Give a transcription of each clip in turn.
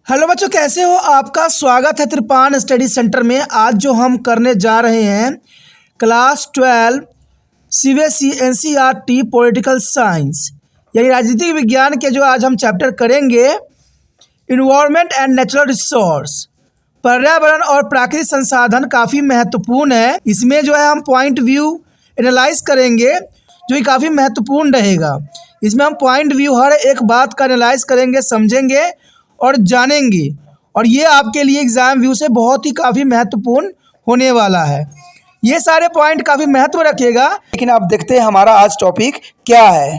Hello बच्चों, कैसे हो? आपका स्वागत है त्रिपान स्टडी सेंटर में। आज जो हम करने जा रहे हैं class 12 CBSE NCERT political science यानी राजनीतिक विज्ञान के जो आज हम चैप्टर करेंगे इन्वायरमेंट एंड नेचुरल रिसोर्स, पर्यावरण और प्राकृतिक संसाधन काफ़ी महत्वपूर्ण है। इसमें जो है हम पॉइंट व्यू एनालाइज करेंगे जो कि काफ़ी महत्वपूर्ण रहेगा। इसमें हम पॉइंट व्यू हर एक बात का एनालाइज करेंगे, समझेंगे और जानेंगे, और ये आपके लिए एग्ज़ाम व्यू से बहुत ही काफ़ी महत्वपूर्ण होने वाला है। ये सारे पॉइंट काफ़ी महत्व रखेगा। लेकिन आप देखते हैं हमारा आज टॉपिक क्या है।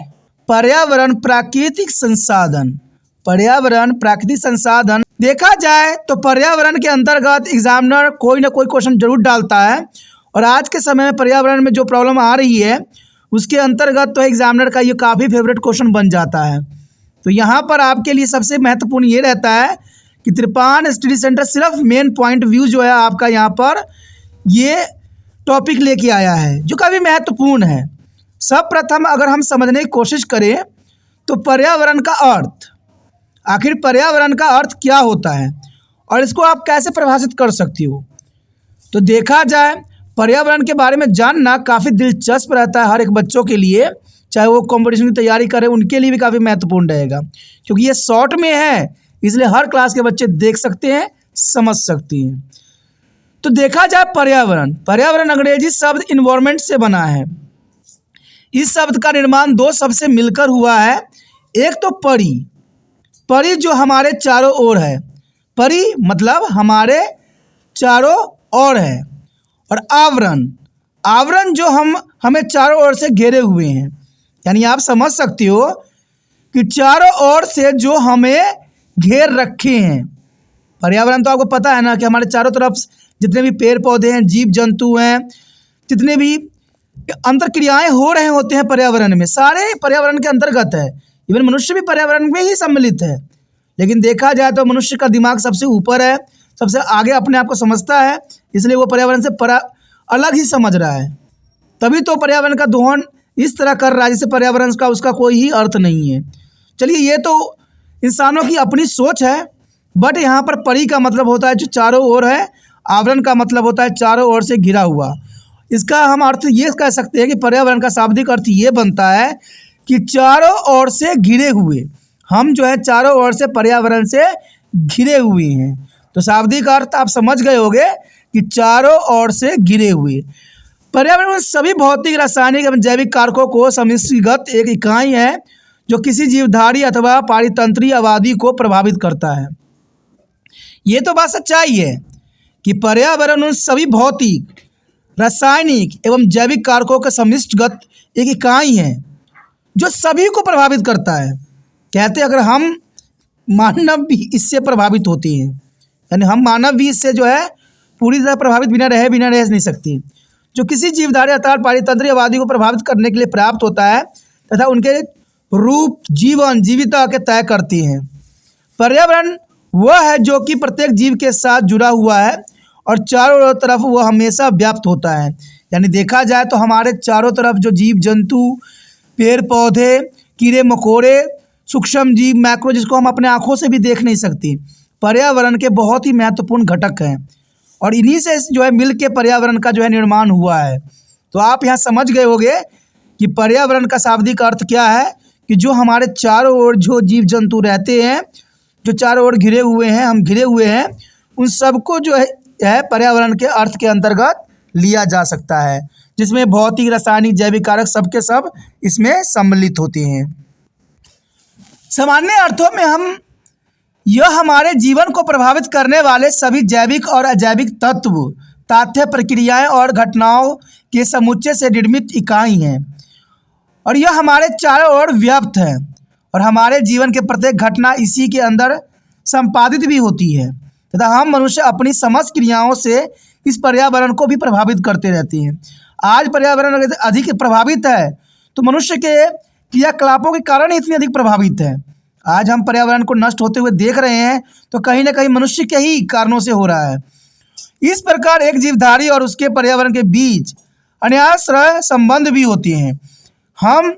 पर्यावरण प्राकृतिक संसाधन। पर्यावरण प्राकृतिक संसाधन देखा जाए तो पर्यावरण के अंतर्गत एग्जामिनर कोई ना कोई क्वेश्चन जरूर डालता है, और आज के समय में पर्यावरण में जो प्रॉब्लम आ रही है उसके अंतर्गत तो एग्जामिनर का ये काफ़ी फेवरेट क्वेश्चन बन जाता है। तो यहाँ पर आपके लिए सबसे महत्वपूर्ण ये रहता है कि त्रिपान स्टडी सेंटर सिर्फ मेन पॉइंट व्यू जो है आपका यहाँ पर ये टॉपिक लेके आया है जो काफ़ी महत्वपूर्ण है। सब प्रथम अगर हम समझने की कोशिश करें तो पर्यावरण का अर्थ, आखिर पर्यावरण का अर्थ क्या होता है और इसको आप कैसे परिभाषित कर सकती हो। तो देखा जाए पर्यावरण के बारे में जानना काफ़ी दिलचस्प रहता है हर एक बच्चों के लिए, चाहे वो कंपटीशन की तैयारी करें उनके लिए भी काफ़ी महत्वपूर्ण रहेगा, क्योंकि ये शॉर्ट में है इसलिए हर क्लास के बच्चे देख सकते हैं, समझ सकती हैं। तो देखा जाए पर्यावरण, पर्यावरण अंग्रेजी शब्द इन्वायरमेंट से बना है। इस शब्द का निर्माण दो शब्द से मिलकर हुआ है। एक तो परि, परि जो हमारे चारों ओर है, परि मतलब हमारे चारों ओर है, और आवरण, आवरण जो हमें चारों ओर से घेरे हुए हैं। यानी आप समझ सकते हो कि चारों ओर से जो हमें घेर रखे हैं। पर्यावरण तो आपको पता है ना कि हमारे चारों तरफ जितने भी पेड़ पौधे हैं, जीव जंतु हैं, जितने भी अंतर्क्रियाएं हो रहे होते हैं पर्यावरण में, सारे पर्यावरण के अंतर्गत है। इवन मनुष्य भी पर्यावरण में ही सम्मिलित है। लेकिन देखा जाए तो मनुष्य का दिमाग सबसे ऊपर है, सबसे आगे अपने आप को समझता है, इसलिए वो पर्यावरण से अलग ही समझ रहा है। तभी तो पर्यावरण का दोहन इस तरह कर रहा है जैसे पर्यावरण का उसका कोई ही अर्थ नहीं है। चलिए, ये तो इंसानों की अपनी सोच है, बट यहाँ पर परि का मतलब होता है जो चारों ओर है, आवरण का मतलब होता है चारों ओर से घिरा हुआ। इसका हम अर्थ ये कह सकते हैं कि पर्यावरण का शाब्दिक अर्थ ये बनता है कि चारों ओर से घिरे हुए, हम जो है चारों ओर से पर्यावरण से घिरे हुए हैं। तो शाब्दिक अर्थ आप समझ गए होंगे कि चारों ओर से घिरे हुए। पर्यावरण में सभी भौतिक, रासायनिक एवं जैविक कारकों को समिष्टिगत एक इकाई है जो किसी जीवधारी अथवा पारितंत्रीय आबादी को प्रभावित करता है। ये तो बात सच्चाई है कि पर्यावरण उन सभी भौतिक, रासायनिक एवं जैविक कारकों के समिष्टिगत एक इकाई है जो सभी को प्रभावित करता है। कहते अगर हम मानव भी इससे प्रभावित होते हैं, यानी हम मानव भी इससे जो है पूरी तरह प्रभावित बिना रह नहीं सकती, जो किसी जीवधारी अर्थात पारितंत्रीय आबादी को प्रभावित करने के लिए प्राप्त होता है तथा उनके रूप, जीवन, जीविता के तय करती हैं। पर्यावरण वह है जो कि प्रत्येक जीव के साथ जुड़ा हुआ है और चारों तरफ वह हमेशा व्याप्त होता है। यानी देखा जाए तो हमारे चारों तरफ जो जीव जंतु, पेड़ पौधे, कीड़े मकोड़े, सूक्ष्म जीव, मैक्रो, जिसको हम अपने आँखों से भी देख नहीं सकती, पर्यावरण के बहुत ही महत्वपूर्ण घटक हैं, और इन्हीं से जो है मिल के पर्यावरण का जो है निर्माण हुआ है। तो आप यहाँ समझ गए होंगे कि पर्यावरण का शाब्दिक अर्थ क्या है, कि जो हमारे चारों ओर जो जीव जंतु रहते हैं, जो चारों ओर घिरे हुए हैं, हम घिरे हुए हैं, उन सबको जो है पर्यावरण के अर्थ के अंतर्गत लिया जा सकता है, जिसमें भौतिक, रासायनिक, जैविक कारक सबके सब इसमें सम्मिलित होते हैं। सामान्य अर्थों में यह हमारे जीवन को प्रभावित करने वाले सभी जैविक और अजैविक तत्व, तथ्य, प्रक्रियाएं और घटनाओं के समुच्चय से निर्मित इकाई हैं, और यह हमारे चारों ओर व्याप्त है, और हमारे जीवन के प्रत्येक घटना इसी के अंदर संपादित भी होती है तथा हम मनुष्य अपनी समस्त क्रियाओं से इस पर्यावरण को भी प्रभावित करते रहते हैं। आज पर्यावरण अगर अधिक प्रभावित है तो मनुष्य के क्रियाकलापों के कारण ही इतनी अधिक प्रभावित है। आज हम पर्यावरण को नष्ट होते हुए देख रहे हैं तो कहीं ना कहीं मनुष्य के ही कारणों से हो रहा है। इस प्रकार एक जीवधारी और उसके पर्यावरण के बीच अन्याश्रय संबंध भी होते हैं। हम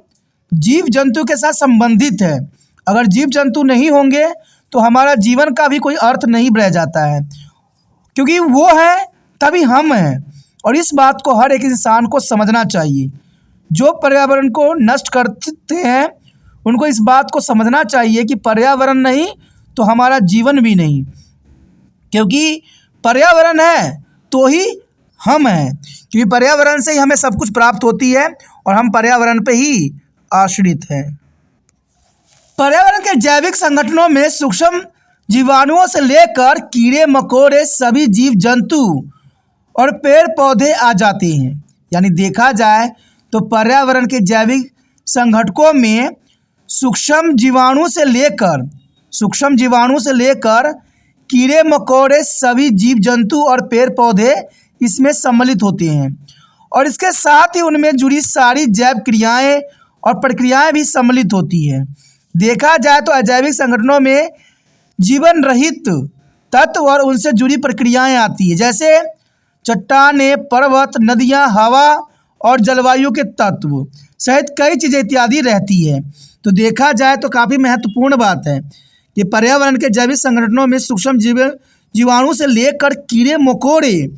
जीव जंतु के साथ संबंधित है, अगर जीव जंतु नहीं होंगे तो हमारा जीवन का भी कोई अर्थ नहीं रह जाता है, क्योंकि वो है तभी हम हैं। और इस बात को हर एक इंसान को समझना चाहिए। जो पर्यावरण को नष्ट करते हैं उनको इस बात को समझना चाहिए कि पर्यावरण नहीं तो हमारा जीवन भी नहीं, क्योंकि पर्यावरण है तो ही हम हैं, क्योंकि पर्यावरण से ही हमें सब कुछ प्राप्त होती है और हम पर्यावरण पे ही आश्रित हैं। पर्यावरण के जैविक संगठनों में सूक्ष्म जीवाणुओं से लेकर कीड़े मकोड़े सभी जीव जंतु और पेड़ पौधे आ जाते हैं। यानी देखा जाए तो पर्यावरण के जैविक संगठनों में सूक्ष्म जीवाणु से लेकर कीड़े मकोड़े सभी जीव जंतु और पेड़ पौधे इसमें सम्मिलित होते हैं, और इसके साथ ही उनमें जुड़ी सारी जैव क्रियाएं और प्रक्रियाएं भी सम्मिलित होती हैं। देखा जाए तो अजैविक संगठनों में जीवन रहित तत्व और उनसे जुड़ी प्रक्रियाएं आती है, जैसे चट्टानें, पर्वत, नदियां, हवा और जलवायु के तत्व सहित कई चीज़ें इत्यादि रहती है। तो देखा जाए तो काफ़ी महत्वपूर्ण बात है कि पर्यावरण के जैविक संगठनों में सूक्ष्म जीवाणु से लेकर कीड़े मकोड़े,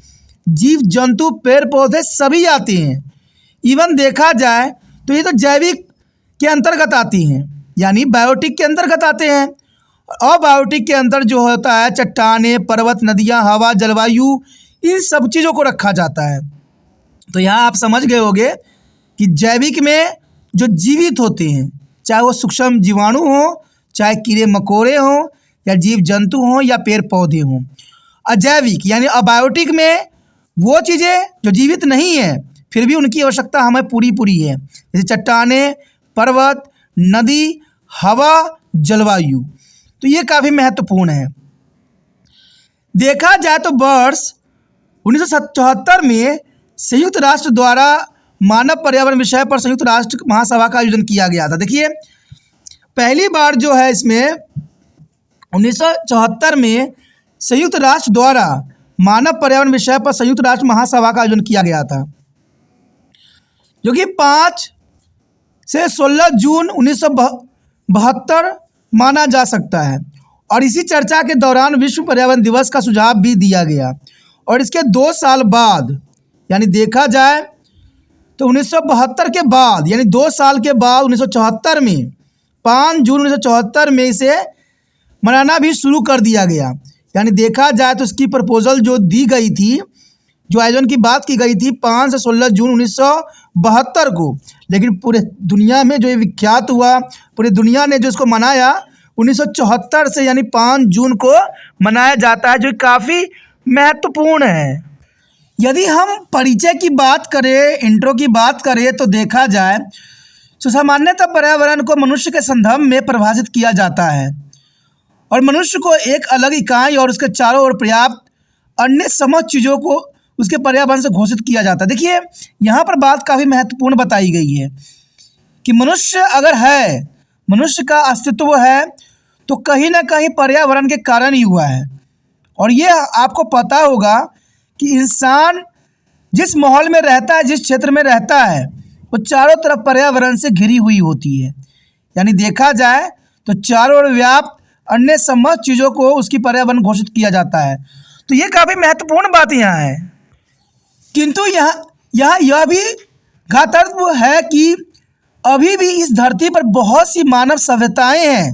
जीव जंतु, पेड़ पौधे सभी आते हैं। इवन देखा जाए तो ये तो जैविक के अंतर्गत आती हैं, यानी बायोटिक के अंतर्गत आते हैं। अबायोटिक के अंदर जो होता है चट्टानें, पर्वत, नदियाँ, हवा, जलवायु, इन सब चीज़ों को रखा जाता है। तो यहाँ आप समझ गए होंगे कि जैविक में जो जीवित होते हैं, चाहे वो सूक्ष्म जीवाणु हों, चाहे कीड़े मकोड़े हों, या जीव जंतु हों, या पेड़ पौधे हों। अजैविक यानी अबायोटिक में वो चीज़ें जो जीवित नहीं हैं फिर भी उनकी आवश्यकता हमें पूरी है, जैसे चट्टानें, पर्वत, नदी, हवा, जलवायु। तो ये काफ़ी महत्वपूर्ण है। देखा जाए तो वर्ष 1977 में संयुक्त राष्ट्र द्वारा मानव पर्यावरण विषय पर संयुक्त राष्ट्र महासभा का आयोजन किया गया था। देखिए, पहली बार जो है इसमें 1974 में संयुक्त राष्ट्र द्वारा मानव पर्यावरण विषय पर संयुक्त राष्ट्र महासभा का आयोजन किया गया था, जो कि 5 से 16 जून 1972 माना जा सकता है। और इसी चर्चा के दौरान विश्व पर्यावरण दिवस का सुझाव भी दिया गया। और इसके 2 साल बाद, यानी देखा जाए तो 1972 के बाद, यानी 2 साल के बाद 1974 में 5 जून 1974 में इसे मनाना भी शुरू कर दिया गया। यानी देखा जाए तो इसकी प्रपोजल जो दी गई थी, जो आयोजन की बात की गई थी 5 से 16 जून 1972 को, लेकिन पूरे दुनिया में जो ये विख्यात हुआ, पूरी दुनिया ने जो इसको मनाया 1974 से, यानी 5 जून को मनाया जाता है, जो काफ़ी महत्वपूर्ण है। यदि हम परिचय की बात करें, इंट्रो की बात करें, तो देखा जाए तो सामान्यतः पर्यावरण को मनुष्य के संदर्भ में परिभाषित किया जाता है और मनुष्य को एक अलग इकाई और उसके चारों ओर पर्याप्त अन्य समस्त चीज़ों को उसके पर्यावरण से घोषित किया जाता है। देखिए, यहाँ पर बात काफ़ी महत्वपूर्ण बताई गई है कि मनुष्य अगर है, मनुष्य का अस्तित्व है, तो कहीं ना कहीं पर्यावरण के कारण ही हुआ है। और ये आपको पता होगा कि इंसान जिस माहौल में रहता है, जिस क्षेत्र में रहता है, वो चारों तरफ पर्यावरण से घिरी हुई होती है। यानी देखा जाए तो चारों ओर व्याप्त अन्य समस्त चीज़ों को उसकी पर्यावरण घोषित किया जाता है। तो ये काफ़ी महत्वपूर्ण बात यहाँ है। किंतु यहाँ यह भी घातक है कि अभी भी इस धरती पर बहुत सी मानव सभ्यताएं हैं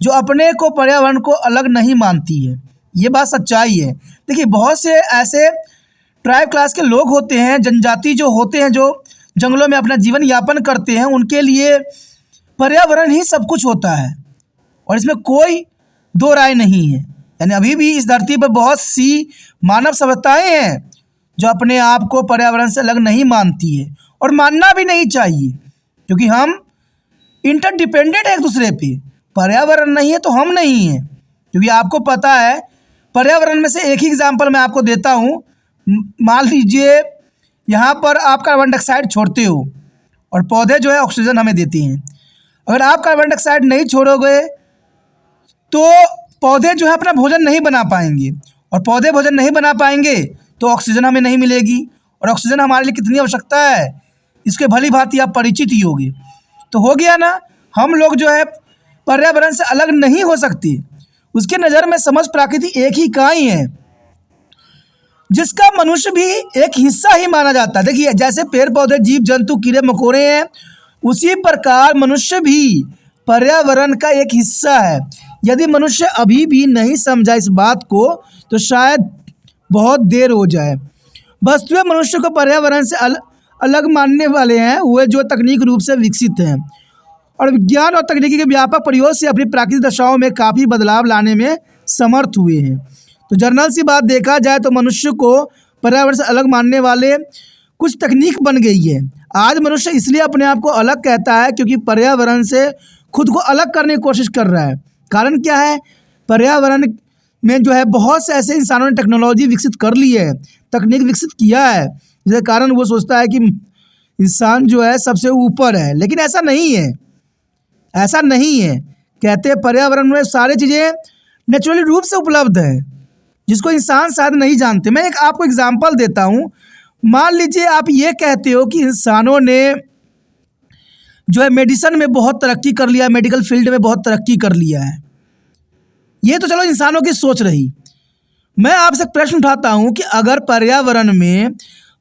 जो अपने को पर्यावरण को अलग नहीं मानती है। ये बात सच्चाई है। देखिए, बहुत से ऐसे ट्राइब क्लास के लोग होते हैं, जनजाति जो होते हैं, जो जंगलों में अपना जीवन यापन करते हैं, उनके लिए पर्यावरण ही सब कुछ होता है और इसमें कोई दो राय नहीं है। यानी अभी भी इस धरती पर बहुत सी मानव सभ्यताएं हैं जो अपने आप को पर्यावरण से अलग नहीं मानती है और मानना भी नहीं चाहिए, क्योंकि हम इंटरडिपेंडेंट है एक दूसरे पे। पर्यावरण नहीं है तो हम नहीं हैं, क्योंकि आपको पता है पर्यावरण में से एक ही एग्जांपल मैं आपको देता हूँ। मान लीजिए यहाँ पर आप कार्बन डाइऑक्साइड छोड़ते हो और पौधे जो है ऑक्सीजन हमें देती हैं। अगर आप कार्बन डाइऑक्साइड नहीं छोड़ोगे तो पौधे जो है अपना भोजन नहीं बना पाएंगे, और पौधे भोजन नहीं बना पाएंगे तो ऑक्सीजन हमें नहीं मिलेगी। और ऑक्सीजन हमारे लिए कितनी आवश्यकता है, इसके भली भांति आप परिचित ही होगे। तो हो गया ना, हम लोग जो है पर्यावरण से अलग नहीं हो सकते, उसके नज़र में समझ प्रकृति एक ही इकाई है, जिसका मनुष्य भी एक हिस्सा ही माना जाता है। देखिए, जैसे पेड़ पौधे, जीव जंतु, कीड़े मकोड़े हैं, उसी प्रकार मनुष्य भी पर्यावरण का एक हिस्सा है। यदि मनुष्य अभी भी नहीं समझा इस बात को तो शायद बहुत देर हो जाए। वस्तुएं मनुष्य को पर्यावरण से अलग मानने वाले हैं वे जो तकनीक रूप से विकसित हैं और विज्ञान और तकनीकी के व्यापक प्रयोग से अपनी प्राकृतिक दशाओं में काफ़ी बदलाव लाने में समर्थ हुए हैं। तो जनरल सी बात देखा जाए तो मनुष्य को पर्यावरण से अलग मानने वाले कुछ तकनीक बन गई है। आज मनुष्य इसलिए अपने आप को अलग कहता है क्योंकि पर्यावरण से खुद को अलग करने की कोशिश कर रहा है। कारण क्या है? पर्यावरण में जो है बहुत से ऐसे इंसानों ने टेक्नोलॉजी विकसित कर ली है, तकनीक विकसित किया है, जिसके कारण वो सोचता है कि इंसान जो है सबसे ऊपर है। लेकिन ऐसा नहीं है, ऐसा नहीं है। कहते हैं पर्यावरण में सारी चीज़ें नेचुरली रूप से उपलब्ध है, जिसको इंसान शायद नहीं जानते। मैं एक आपको एग्जांपल देता हूँ। मान लीजिए आप ये कहते हो कि इंसानों ने जो है मेडिसिन में बहुत तरक्की कर लिया, मेडिकल फील्ड में बहुत तरक्की कर लिया है। ये तो चलो इंसानों की सोच रही। मैं आपसे प्रश्न उठाता हूँ कि अगर पर्यावरण में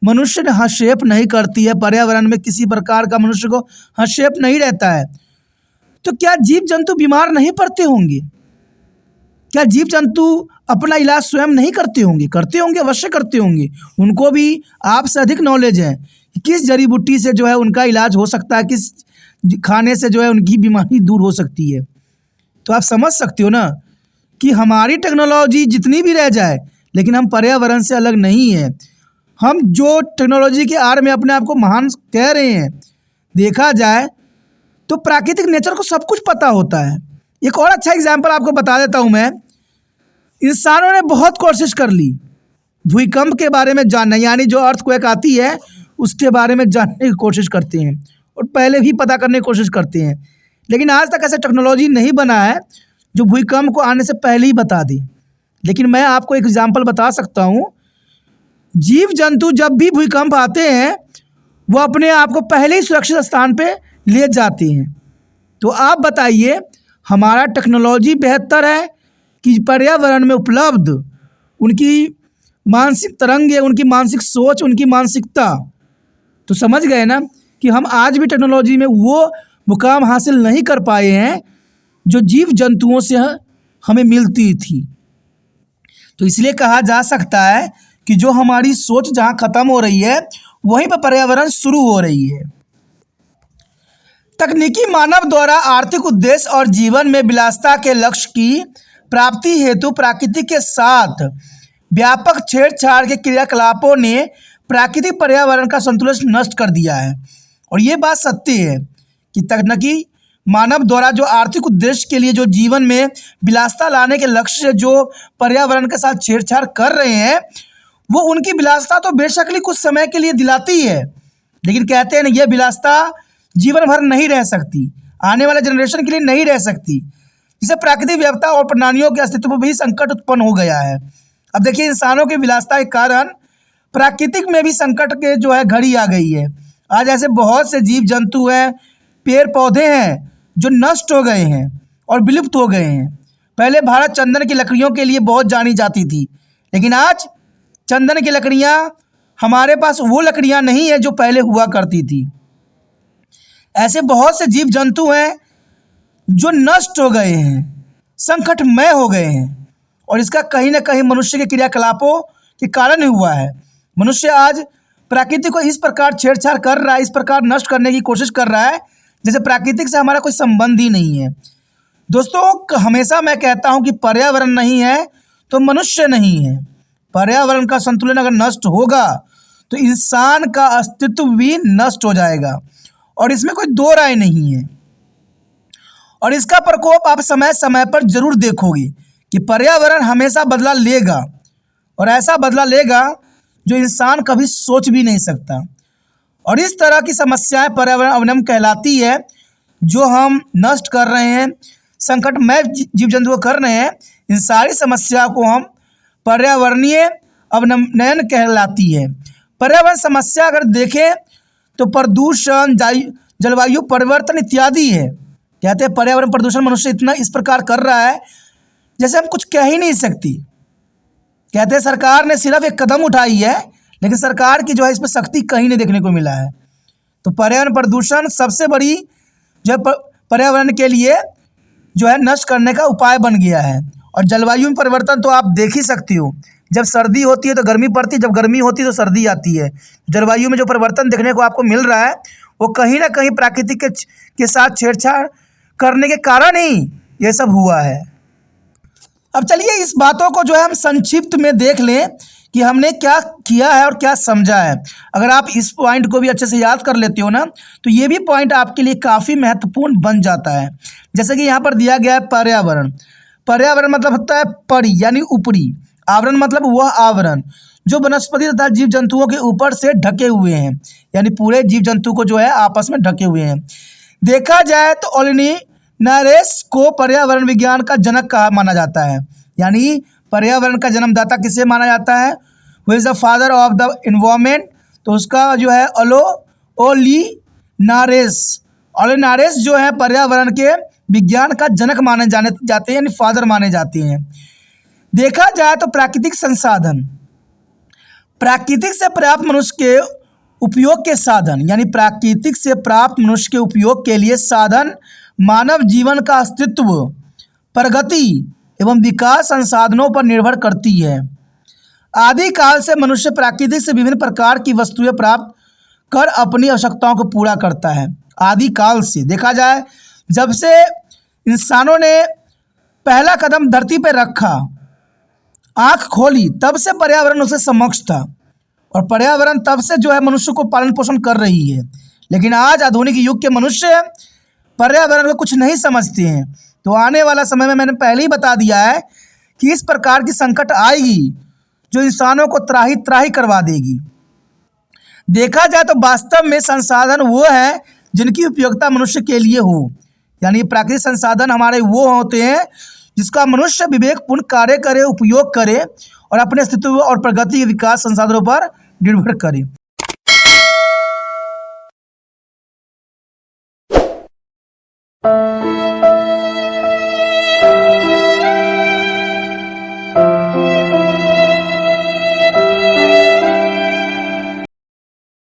मनुष्य ने हस्तक्षेप नहीं करती है, पर्यावरण में किसी प्रकार का मनुष्य को हस्तक्षेप नहीं रहता है, तो क्या जीव जंतु बीमार नहीं पड़ते होंगे? क्या जीव जंतु अपना इलाज स्वयं नहीं करते होंगे? करते होंगे, अवश्य करते होंगे। उनको भी आपसे अधिक नॉलेज है कि किस जड़ी बूटी से जो है उनका इलाज हो सकता है, किस खाने से जो है उनकी बीमारी दूर हो सकती है। तो आप समझ सकते हो ना कि हमारी टेक्नोलॉजी जितनी भी रह जाए, लेकिन हम पर्यावरण से अलग नहीं है। हम जो टेक्नोलॉजी के आड़ में अपने आप को महान कह रहे हैं, देखा जाए तो प्राकृतिक नेचर को सब कुछ पता होता है। एक और अच्छा एग्जाम्पल आपको बता देता हूँ मैं। इंसानों ने बहुत कोशिश कर ली भूकंप के बारे में जानना, यानी जो अर्थक्वेक आती है उसके बारे में जानने की कोशिश करते हैं और पहले भी पता करने की कोशिश करते हैं, लेकिन आज तक ऐसा टेक्नोलॉजी नहीं बना है जो भूकंप को आने से पहले ही बता दे। लेकिन मैं आपको एक एग्जाम्पल बता सकता हूँ। जीव जंतु जब भी भूकंप आते हैं वो अपने आप को पहले ही सुरक्षित स्थान पे ले जाते हैं। तो आप बताइए, हमारा टेक्नोलॉजी बेहतर है कि पर्यावरण में उपलब्ध उनकी मानसिक तरंगे, उनकी मानसिक सोच, उनकी मानसिकता? तो समझ गए ना कि हम आज भी टेक्नोलॉजी में वो मुकाम हासिल नहीं कर पाए हैं जो जीव जंतुओं से हमें मिलती थी। तो इसलिए कहा जा सकता है कि जो हमारी सोच जहाँ ख़त्म हो रही है वहीं पर पर्यावरण शुरू हो रही है। तकनीकी मानव द्वारा आर्थिक उद्देश्य और जीवन में विलासिता के लक्ष्य की प्राप्ति हेतु प्रकृति के साथ व्यापक छेड़छाड़ के क्रियाकलापों ने प्राकृतिक पर्यावरण का संतुलन नष्ट कर दिया है। और ये बात सत्य है कि तकनीकी मानव द्वारा जो आर्थिक उद्देश्य के लिए जो जीवन में विलासिता लाने के लक्ष्य से जो पर्यावरण के साथ छेड़छाड़ कर रहे हैं, वो उनकी विलासिता तो बेशक कुछ समय के लिए दिलाती है, लेकिन कहते हैं ना, ये विलासिता जीवन भर नहीं रह सकती, आने वाले जनरेशन के लिए नहीं रह सकती। जिससे प्राकृतिक विविधता और प्राणियों के अस्तित्व पर भी संकट उत्पन्न हो गया है। अब देखिए, इंसानों की विलासिता के कारण प्राकृतिक में भी संकट के जो है घड़ी आ गई है। आज ऐसे बहुत से जीव जंतु हैं, पेड़ पौधे हैं जो नष्ट हो गए हैं और विलुप्त हो गए हैं। पहले भारत चंदन की लकड़ियों के लिए बहुत जानी जाती थी, लेकिन आज चंदन की लकड़ियाँ हमारे पास वो लकड़ियाँ नहीं है जो पहले हुआ करती थी। ऐसे बहुत से जीव जंतु हैं जो नष्ट हो गए हैं, संकटमय हो गए हैं, और इसका कहीं ना कहीं मनुष्य के क्रियाकलापों के कारण ही हुआ है। मनुष्य आज प्रकृति को इस प्रकार छेड़छाड़ कर रहा है, इस प्रकार नष्ट करने की कोशिश कर रहा है जैसे प्राकृतिक से हमारा कोई संबंध ही नहीं है। दोस्तों, हमेशा मैं कहता हूँ कि पर्यावरण नहीं है तो मनुष्य नहीं है। पर्यावरण का संतुलन अगर नष्ट होगा तो इंसान का अस्तित्व भी नष्ट हो जाएगा, और इसमें कोई दो राय नहीं है। और इसका प्रकोप आप समय समय पर जरूर देखोगे कि पर्यावरण हमेशा बदला लेगा, और ऐसा बदला लेगा जो इंसान कभी सोच भी नहीं सकता। और इस तरह की समस्याएं पर्यावरण अवनम कहलाती है, जो हम नष्ट कर रहे हैं, संकटमय जीव जंतु को कर रहे हैं। इन सारी समस्या को हम पर्यावरणीय अवनमन कहलाती है। पर्यावरण समस्या अगर देखें तो प्रदूषण, जलवायु परिवर्तन इत्यादि है। कहते हैं पर्यावरण प्रदूषण मनुष्य इतना इस प्रकार कर रहा है जैसे हम कुछ कह ही नहीं सकती। कहते हैं सरकार ने सिर्फ एक कदम उठाई है, लेकिन सरकार की जो है इस पर सख्ती कहीं नहीं देखने को मिला है। तो पर्यावरण प्रदूषण सबसे बड़ी जो है पर्यावरण के लिए जो है नष्ट करने का उपाय बन गया है। और जलवायु में परिवर्तन तो आप देख ही सकती हो, जब सर्दी होती है तो गर्मी पड़ती है, जब गर्मी होती है तो सर्दी आती है। जलवायु में जो परिवर्तन देखने को आपको मिल रहा है वो कहीं ना कहीं प्रकृति के साथ छेड़छाड़ करने के कारण ही ये सब हुआ है। अब चलिए इस बातों को जो है हम संक्षिप्त में देख लें कि हमने क्या किया है और क्या समझा है। अगर आप इस पॉइंट को भी अच्छे से याद कर लेते हो ना, तो ये भी पॉइंट आपके लिए काफ़ी महत्वपूर्ण बन जाता है। जैसे कि यहाँ पर दिया गया है पर्यावरण। पर्यावरण मतलब होता है परि यानी ऊपरी, आवरण मतलब वह आवरण जो वनस्पति तथा जीव जंतुओं के ऊपर से ढके हुए हैं, यानी पूरे जीव जंतु को जो है आपस में ढके हुए हैं। देखा जाए तो ऑलिनारेस को पर्यावरण विज्ञान का जनक कहा माना जाता है, यानी पर्यावरण का जन्मदाता किसे माना जाता है, who is the father of the environment. तो उसका जो है ओलिनारेस जो है पर्यावरण के विज्ञान का जनक माने जाते हैं, यानी फादर माने जाते हैं। देखा जाए तो प्राकृतिक संसाधन, प्राकृतिक से प्राप्त मनुष्य के उपयोग के साधन, यानी प्राकृतिक से प्राप्त मनुष्य के उपयोग के लिए साधन मानव जीवन का अस्तित्व, प्रगति एवं विकास संसाधनों पर निर्भर करती है। आदि काल से मनुष्य प्राकृतिक से विभिन्न प्रकार की वस्तुएं प्राप्त कर अपनी आवश्यकताओं को पूरा करता है। आदि काल से देखा जाए, जब से इंसानों ने पहला कदम धरती पर रखा, आँख खोली, तब से पर्यावरण उससे समक्ष था और पर्यावरण तब से जो है मनुष्य को पालन पोषण कर रही है। लेकिन आज आधुनिक युग के मनुष्य पर्यावरण को कुछ नहीं समझते हैं। तो आने वाला समय में मैंने पहले ही बता दिया है कि इस प्रकार की संकट आएगी जो इंसानों को त्राही त्राही करवा देगी। देखा जाए तो वास्तव में संसाधन वो है जिनकी उपयोगिता मनुष्य के लिए हो, यानी प्राकृतिक संसाधन हमारे वो होते हैं जिसका मनुष्य विवेकपूर्ण कार्य करे, उपयोग करे और अपने अस्तित्व और प्रगति के विकास संसाधनों पर निर्भर करे।